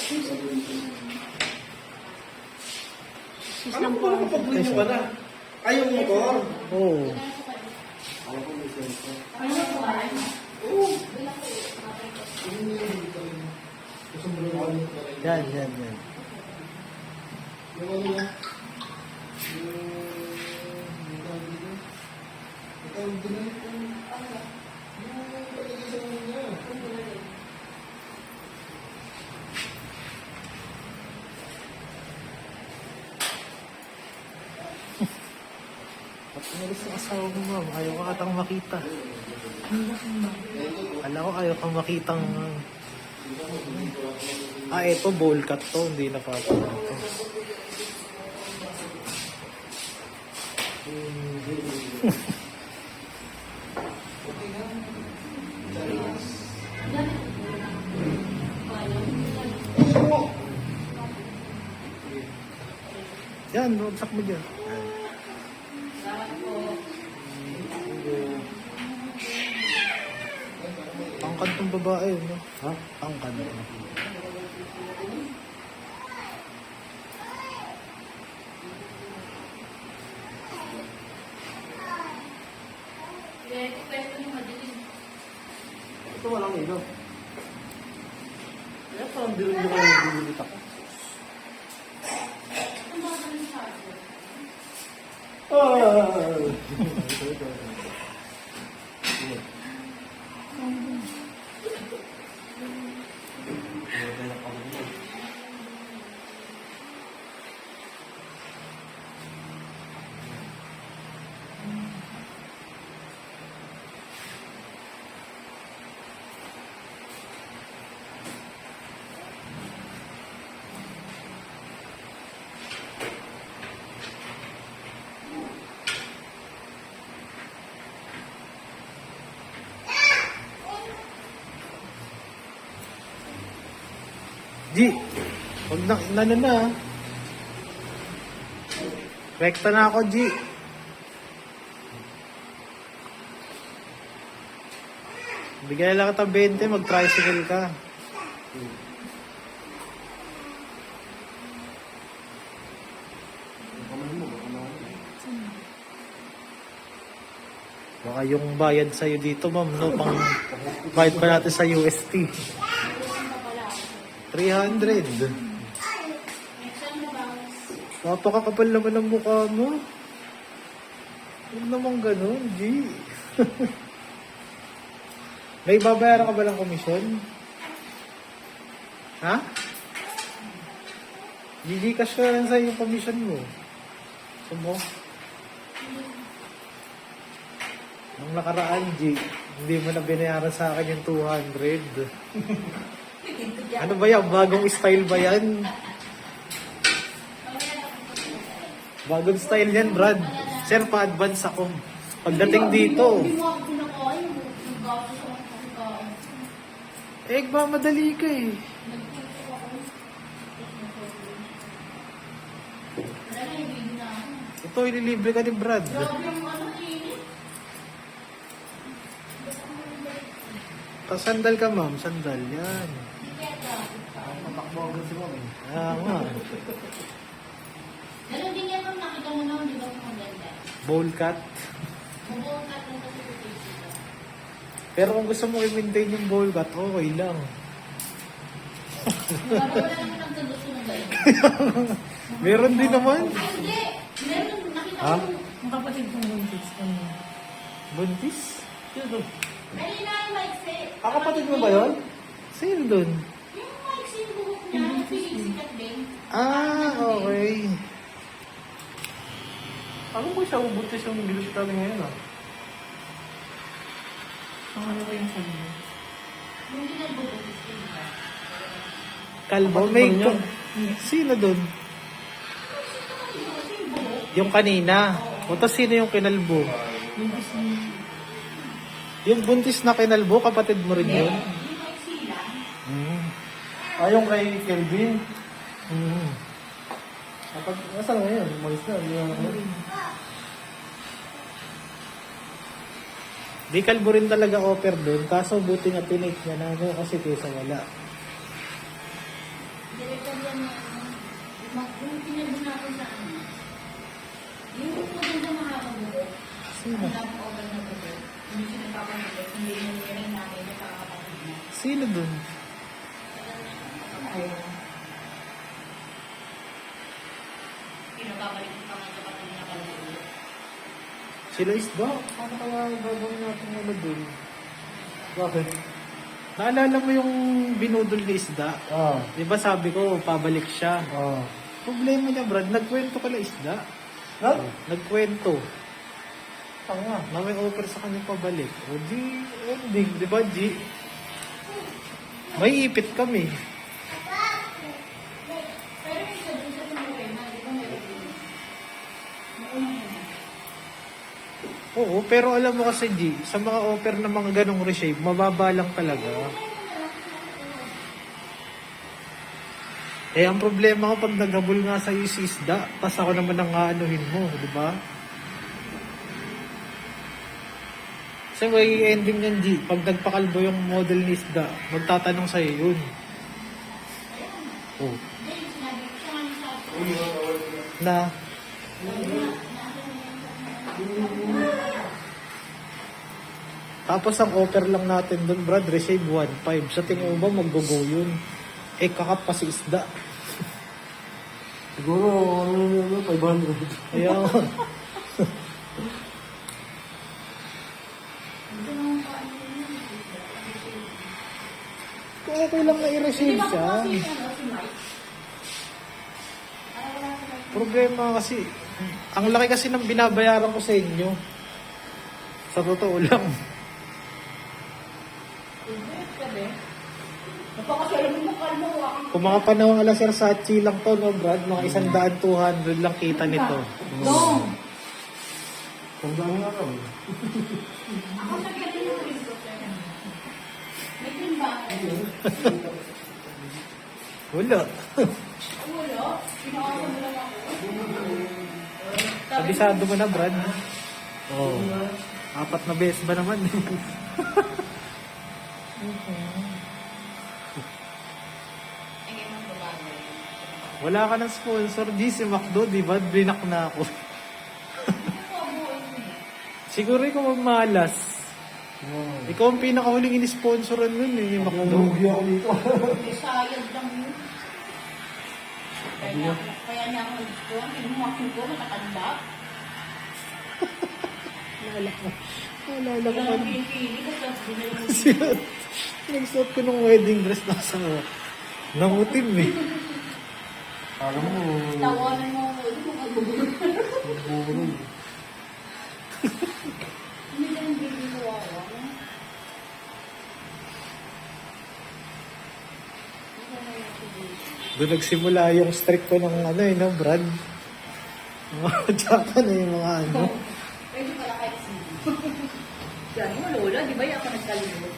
Ano ko pala kapag buhay ka na? Ay, yung motor? Oo. Yan, yan, yan. Pag umalis ang asawa mo, ma'am, ayaw ka katang makita. Alam ko, ayaw kang makitang... ito, bowl cut to. Hindi napapanood to. Yan, bagsak mo dyan. Pangkan tong babae, no? Ha? Pangkan. Ito walang ilaw. Kaya parang bilog nyo kayo binulit ako. G, huwag na na. Rekta na ako, G. Bigyan lang kita 20, mag-tricycle ka. Baka yung bayad sa'yo dito, ma'am, no? Pang bayad pa natin sa UST. 300. Napakakapal naman ang mukha mo. Huwag naman ganun, G. May babayaran ka ba ng komisyon? Ha? Gcash ka lang sa yung komisyon mo. Sumo? Nung nakaraan, G, hindi mo na binayaran sa akin yung 200. Ano ba yan? Bagong style ba yan? Bagong style yan, Brad. Sir, pa-advance ako. Pagdating dito. Madali ka eh. Ito, ililibre ka ni Brad. Sandal ka, ma'am. Sandal. Yan. Matakbo ako si Mami. Nga. Ganun din yan kung nakita mo naman, di ba kung maganda? Bowl cut. Mabuong cut lang kasi dito. Pero kung gusto mo i-maintain yung bowl cut, okay lang. Parang wala naman ang solution ba yun? Meron din naman. Ay, hindi! Meron, nakita Ha? ko. Ang kapatid kong buntis kanya. Buntis? Ay, na yung maiksi. Kapatid mo ba yun? Sino dun? Yung maiksi yung buhok niya, yung pinisikat din. Okay. Ano ba siya ubuntis yung bilis namin ngayon ah? Ang ano ko yung sabi niya. Yung ginagbubutis din ba? Kalbo, Kapatid may... mo rin yun? Sino dun? Yung kanina. O tas sino yung kinalbo? Buntis niya. Yung buntis na kinalbo, kapatid mo rin yun? Yung maiksi lang. Yung kay Kelvin. Kapag, nasaan ngayon? Umalis na. Di kalbo rin talaga offer doon. Kaso buti nga tinake niya na ako kasi kesa wala. Direkta yan na, yung pinagod natin sa ano. Yung po din sa mga kabubo. Sino? Ang lang po na bubo. Hindi siya nagpapanagod. Hindi yung rin namin na kakapatid na. Sino dun? Ayun. Pinababalik ko pa nga kapatid na kaluluwa. Sila isda? Paano kaya gagawin natin ano dun? Bakit? Naalala mo yung binudol na isda? Ah. Di ba sabi ko, pabalik siya. Ah. Problema niya, Brad, nagkwento ka na isda. Ha? Nagkwento. Tanga. Na may offer sa kanya pabalik. O di, ending, di ba, G? May ipit kami. Pero yung sa dun sa tumuloy na, di ba meron din? Nauna yun. Oo, pero alam mo kasi, G, sa mga offer ng mga ganong reshape, mababa lang talaga. Eh, ang problema ko pag naghabol nga sa iyo si isda, tas ako naman ang aanuhin mo, di ba? Kasi may ending yan, G. Pag nagpakalbo yung model ni isda, magtatanong sa'yo yun. Oh. Hindi, sinabi ko siya nga sa Na, tapos ang offer lang natin doon, Brad, resave 1.5. Sa tingin mo ba mag-go yun? Eh, kakap pa si isda. Siguro, 500. Kaya, kung okay lang na i-receive siya. Problema kasi, ang laki kasi ng binabayaran ko sa inyo. Sa totoo lang. Kung mga panahon alas Versace lang to, no, Brad? Mga 100, 200 lang kita nito. Dong! Tandaan nga lang. Ako nagkali ng rin ko. May green ba? Wala. Wala. Pinakasan mo lang ako. Kabisado mo na, Brad. Oo. 4 na beses ba naman? Ay, ngayon ang babago. Wala ka ng sponsor. G, si McDo, di ba? Blinak na ako. Siguro ikaw magmalas. Ikaw ang pinakahuling in-sponsoran nun eh, yung McDo. Lugi ako dito. May sayad lang yun. Kaya niya ako gusto. Pinumakin ko, matatanda. Wala ko Kaya pa. pinipili ko, tapos binili mo. Nagsuot ko ng wedding dress na sa nangutim eh. Alam mo, Tawanan mo ako. Hindi mo kagugulo. buro. Hindi lang bili ko ako. Doon nagsimula yung streak ko ng ano eh, no, Brad? Mga tsaka na yung mga ano. Pwede pala kahit sige. Yan mo, Lola. Di ba yung ako nagkalimot?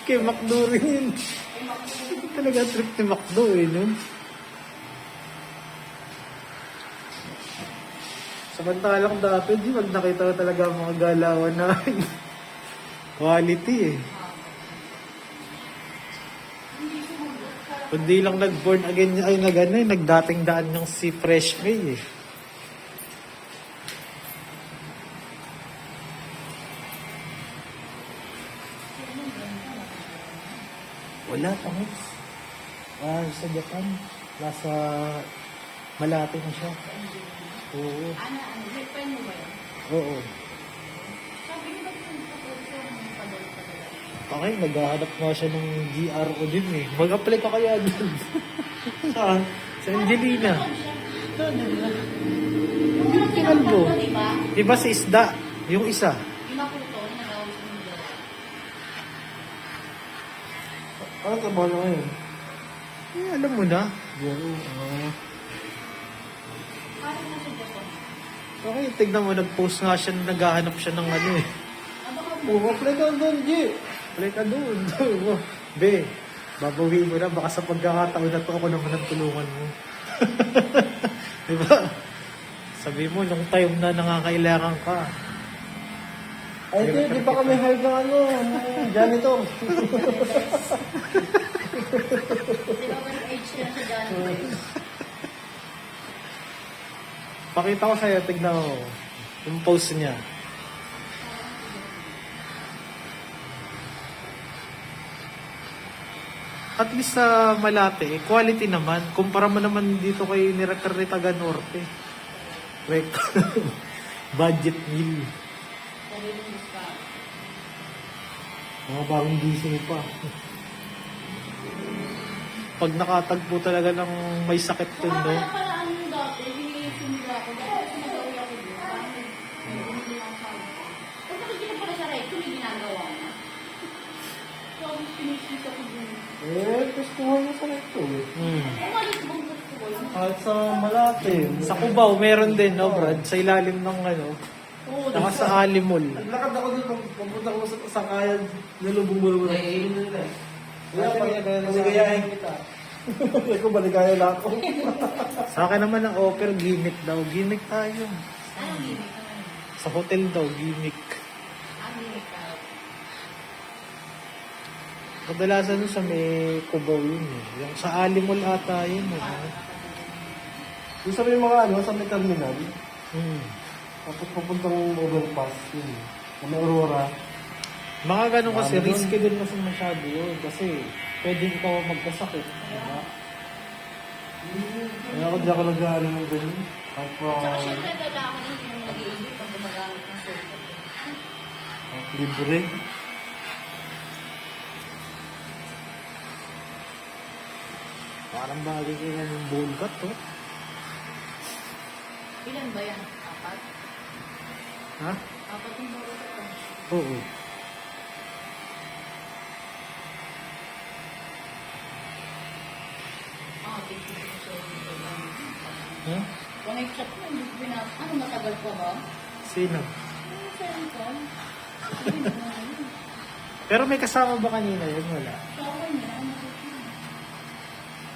Kay McDo rin yun. Talaga trip ni McDo eh, no? Samantalang dati, di pag nakita ko talaga ang mga galawan na quality eh. Kundi lang nag-born again niya, ay nag-ano eh, nagdating daan yung si Fresh May eh. Wala pa sa Japan. Nasa Malate na siya. Oo. Ano, Japan mo ba yun? Oo. Sabi niyo ba kung yung padal-padal? Okay, naghahanap nga siya ng GRO din eh. Mag-apply ka kaya dun. Saan? Sa Angelina. Yung kinalbo. Diba? Diba si Isda? Yung isa. Yung maputo, nagawin ko yung dalawa. Ano trabaho na ngayon? Eh, alam mo na. Buro. Paano na sa Japan? Okay, tignan mo, nag-post nga siya, naghahanap siya ng ano eh. Ano ka Apply ka doon, G. Apply ka doon. Be, babawiin mo na, baka sa pagkakataon na to, ako naman ang tulungan mo. Diba? Sabi mo, nung time na nangangailangan ka. Ay, di ba kami hire ng ano, janitor? Pakita ko sa'yo, tignan mo. Yung post niya. At least sa Malate, quality naman. Kumpara mo naman dito kay Nireker Taga Norte. Budget meal. Sariling discount. Mga bagong gising pa. Pag nakatagpo talaga ng may sakit dun, no? Kaya pala ano yung dati, sinila ko. Dati sinagawi ako doon. Parang may bumili lang sa akin. Kung nakikita pala sa right, kung may ginagawa na. So, pinisita ko doon. Gusto ko mo sa ito. Umalis bang gusto ko yun? Kahit sa Malate. Sa Cubao, meron din, no, Brad? Sa ilalim ng, ano, Oo, saka sa Alimol. Naglakad ako doon, papunta ko sa sakayan, nilubong mo naman. Kaya paligayahin kita. Ako, baligaya na ako. Sa akin naman ang offer, gimmick daw. Gimmick tayo. Anong gimmick naman? Sa hotel daw, gimmick. Ang gimmick ka. Kadalasan nun sa may Cubao yun eh. Yung sa Alimol ata yun eh. Yung sa may mga ano, sa may terminal, tapos papuntang overpass yun. Sa may Aurora. Mga ganun kasi, Ano risky din kasi masyado yun. Kasi pwedeng ikaw magkasakit. Diba? Kaya ako di ako nag-aaral ng ganun. At Tsaka syempre, kailangan ko yung nag-iibig pag gumagamit ng sofa. libre. Parang bagay kayo ng bowl cut, oh. Ilan ba yan? Apat? Ha? Apat yung bawat ito. Oo. Ah, 50%. Huh? Kung may chat mo, hindi ko ano, matagal pa ba? Sino? Ano sa cellphone? Hindi mo na yun. Pero may kasama ba kanina yun? Wala. Sa akin niya, ano ko yun?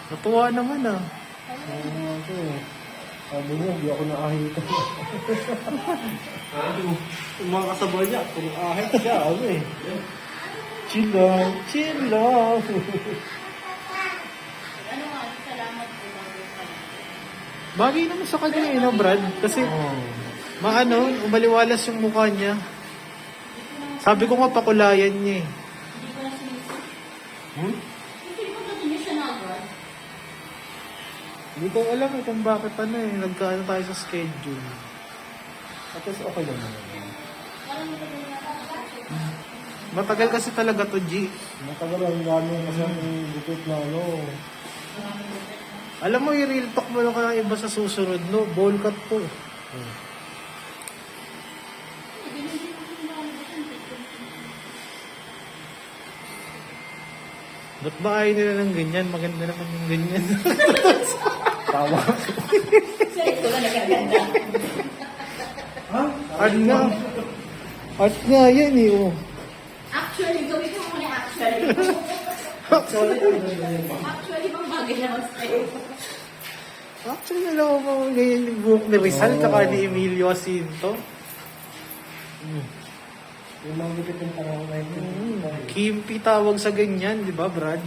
Natuwa naman ah. Ako eh. Sabi niya, hindi ako nakahita. Yung mga kasabay niya, kung ahit siya, ano eh. Chill lang, chill lang. Ano nga, salamat po bago kayo. Bagay naman sa kanya eh, no, Brad? Kasi, maano, umaliwalas yung mukha niya. Sabi ko nga, pakulayan niya eh. Hindi ko na sinisip. Hmm? Hindi ko na din siya nagawad. Hindi ko alam eh kung bakit ano eh, nagkaano tayo sa schedule. At least okay lang naman. Parang matagal na ako. Matagal kasi talaga to, G. Matagal ang gano'n kasi ang gupit na ano. Alam mo, i-real talk mo lang ka ng iba sa susunod, no? Bowl cut po. Ba't ba ayaw nila ng ganyan? Maganda naman yung ganyan. Tawa. Ito na nagaganda. Ha? Art nga. Art nga yan eh, oh. Actually, gawin ko muna actually. Sorry. Actually, bang bagay naman sa'yo. Actually, alam mo ba ganyan yung buhok ni Rizal tsaka ni Emilio Jacinto? Yung mga gupit ng panahon na yun. Kimpi tawag sa ganyan, di ba, Brad?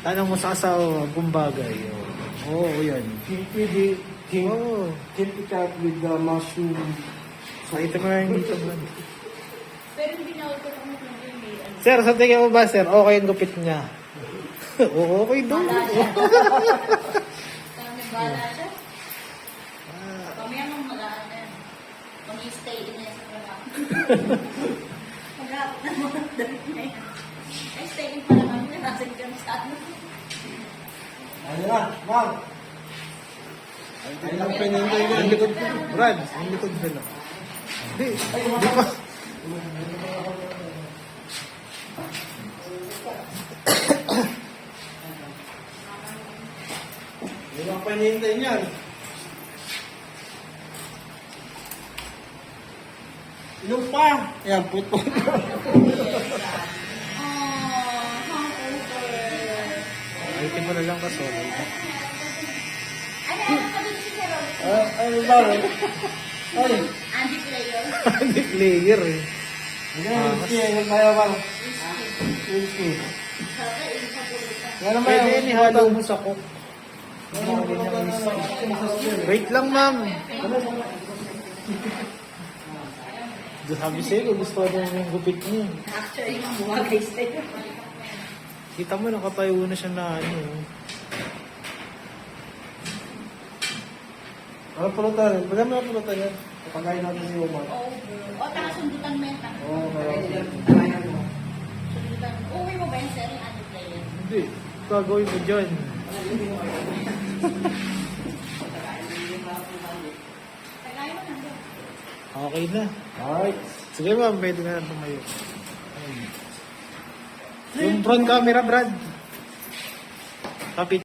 Tanong mo sa asawa, gumbagay. Oo, yan. Kimpi Oo. cat with the mushroom. Pakita mo na yung dito, Brad. Pero hindi na ako kung ano yung may ano. Sir, sa tingin mo ba, sir, okay ang gupit niya? Oo, okay daw. Bala siya. Kami bala siya. Kami ang mag-ano yan. Mag-stay in yan sa trabaho. Mag-aapot na mga damit na yan. Ay, stay in pala kami na nasa kami sa ano. Ano na, ma'am? Ay lang pinintay ko. Ang likod ko. Brad, ang likod ko lang. Di pa. Ay lang pinintay niyan. Inom pa! Ayan, puto. Ay, mo na lang kaso. Ano pa din si Carol? Ano ba? Ay! Andy Player. Hindi player eh. Ayan, whisky. Ayan tayo ba? Whisky. Yan naman Pwede yung yan, ihalo mo sa cook. Wait lang, ma'am. Sabi sa'yo, gusto ko yung gupit niya. Actually, yung bumagay sa'yo. Kita mo, nakatayo na siya na ano. Ano pulutan? Pagka may pulutan yan. Pagkain natin si Omar. Oo. O, taka sundutan mo yan. Oo, meron. Sundutan. Uwi mo ba yung sir? Ano player? Hindi. Gagawin mo dyan. Tagay mo na. Okay na. Alright. Sige ma'am, pwede na tumayo. Yung front camera, Brad. Kapit.